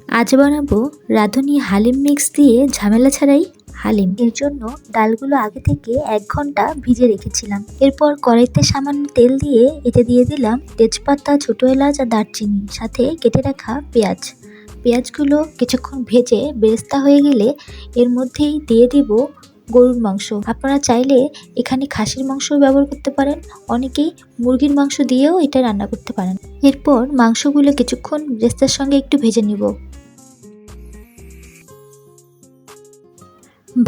আজ বানাবো রাঁধুনি হালিম মিক্স দিয়ে ঝামেলা ছাড়াই হালিম। এর জন্য ডালগুলো আগে থেকে 1 ঘন্টা ভিজে রেখেছিলাম। এরপর কড়াইতে সামান্য তেল দিয়ে এতে দিয়ে দিলাম তেজপাতা, ছোট এলাচ আর দারচিনি, সাথে কেটে রাখা পেঁয়াজ। পেঁয়াজগুলো কিছুক্ষণ ভেজে বেরেস্তা হয়ে গেলে এর মধ্যেই দিয়ে দিব গরুর মাংস। আপনারা চাইলে এখানে খাসির মাংস ব্যবহার করতে পারেন, অনেকেই মুরগির মাংস দিয়েও এটা রান্না করতে পারেন। এরপর মাংসগুলো কিছুক্ষণ বেরেস্তার সঙ্গে একটু ভেজে নিব।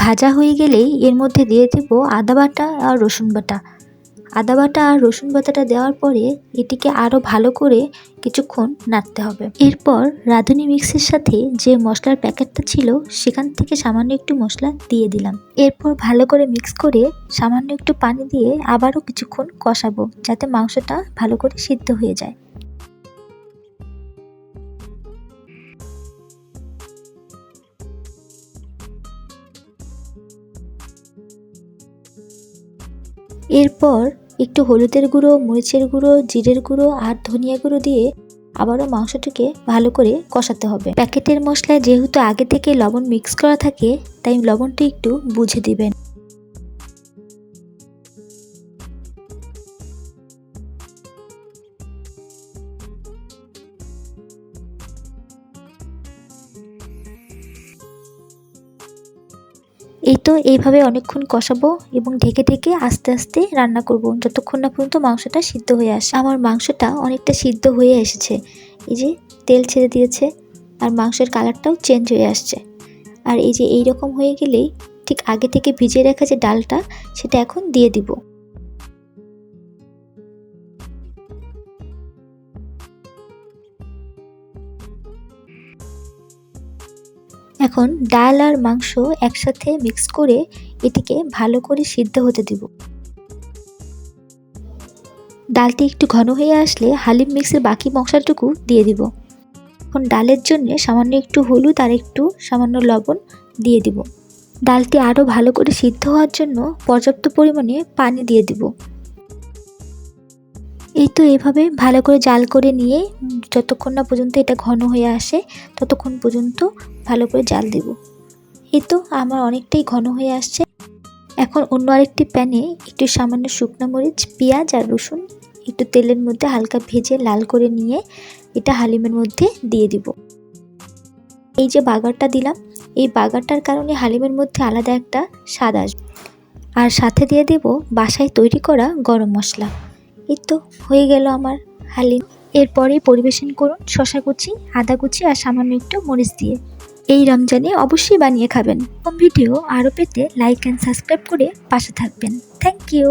ভাজা হয়ে গেলেই এর মধ্যে দিয়ে দেব আদা বাটা আর রসুন বাটা। আদা বাটা আর রসুন বাটাটা দেওয়ার পরে এটিকে আরও ভালো করে কিছুক্ষণ নাড়তে হবে। এরপর রাঁধুনি মিক্সের সাথে যে মশলার প্যাকেটটা ছিল সেখান থেকে সামান্য একটু মশলা দিয়ে দিলাম। এরপর ভালো করে মিক্স করে সামান্য একটু পানি দিয়ে আবারও কিছুক্ষণ কষাবো, যাতে মাংসটা ভালো করে সিদ্ধ হয়ে যায়। এরপর একটু হলুদের গুঁড়ো, মরিচের গুঁড়ো, জিরের গুঁড়ো আর ধনিয়া গুঁড়ো দিয়ে আবারও মাংসটিকে ভালো করে কষাতে হবে। প্যাকেটের মশলায় যেহেতু আগে থেকে লবণ মিক্স করা থাকে, তাই লবণটা একটু বুঝে দিবেন। এই তো এইভাবে অনেকক্ষণ কষাবো এবং ঢেকে ঢেকে আস্তে আস্তে রান্না করব, যতক্ষণ না পর্যন্ত মাংসটা সিদ্ধ হয়ে আসে। আমার মাংসটা অনেকটা সিদ্ধ হয়ে এসেছে, এই যে তেল ছেড়ে দিয়েছে আর মাংসের কালারটাও চেঞ্জ হয়ে আসছে। আর এই যে এইরকম হয়ে গেলেই ঠিক আগে থেকে ভিজিয়ে রাখা যে ডালটা সেটা এখন দিয়ে দিব। এখন ডাল আর মাংস একসাথে মিক্স করে এটিকে ভালো করে সিদ্ধ হতে দিব। ডালটি একটু ঘন হয়ে আসলে হালিম মিক্সের বাকি মশলাটুকু দিয়ে দিব। এখন ডালের জন্য সামান্য একটু হলুদ আর একটু সামান্য লবণ দিয়ে দিব। ডালটি আরও ভালো করে সিদ্ধ হওয়ার জন্য পর্যাপ্ত পরিমাণে পানি দিয়ে দিব। এই তো এভাবে ভালো করে জাল করে নিয়ে যতক্ষণ না পর্যন্ত এটা ঘন হয়ে আসে ততক্ষণ পর্যন্ত ভালো করে জাল দেব। এই তো আমার অনেকটাই ঘন হয়ে আসছে। এখন অন্য আরেকটি প্যানে একটু সামান্য শুকনো মরিচ, পেঁয়াজ আর রসুন একটু তেলের মধ্যে হালকা ভেজে লাল করে নিয়ে এটা হালিমের মধ্যে দিয়ে দিব। এই যে বাগারটা দিলাম, এই বাগারটার কারণে হালিমের মধ্যে আলাদা একটা স্বাদ আসবে। আর সাথে দিয়ে দেব বাসায় তৈরি করা গরম মশলা। এই তো হয়ে গেল আমার হালিম। এরপরেই পরিবেশন করুন শসা কুচি, আদা কুচি আর সামান্য একটু মরিচ দিয়ে। এই রমজানে অবশ্যই বানিয়ে খাবেন। ভিডিও আরও পেতে লাইক অ্যান্ড সাবস্ক্রাইব করে পাশে থাকবেন। Thank you.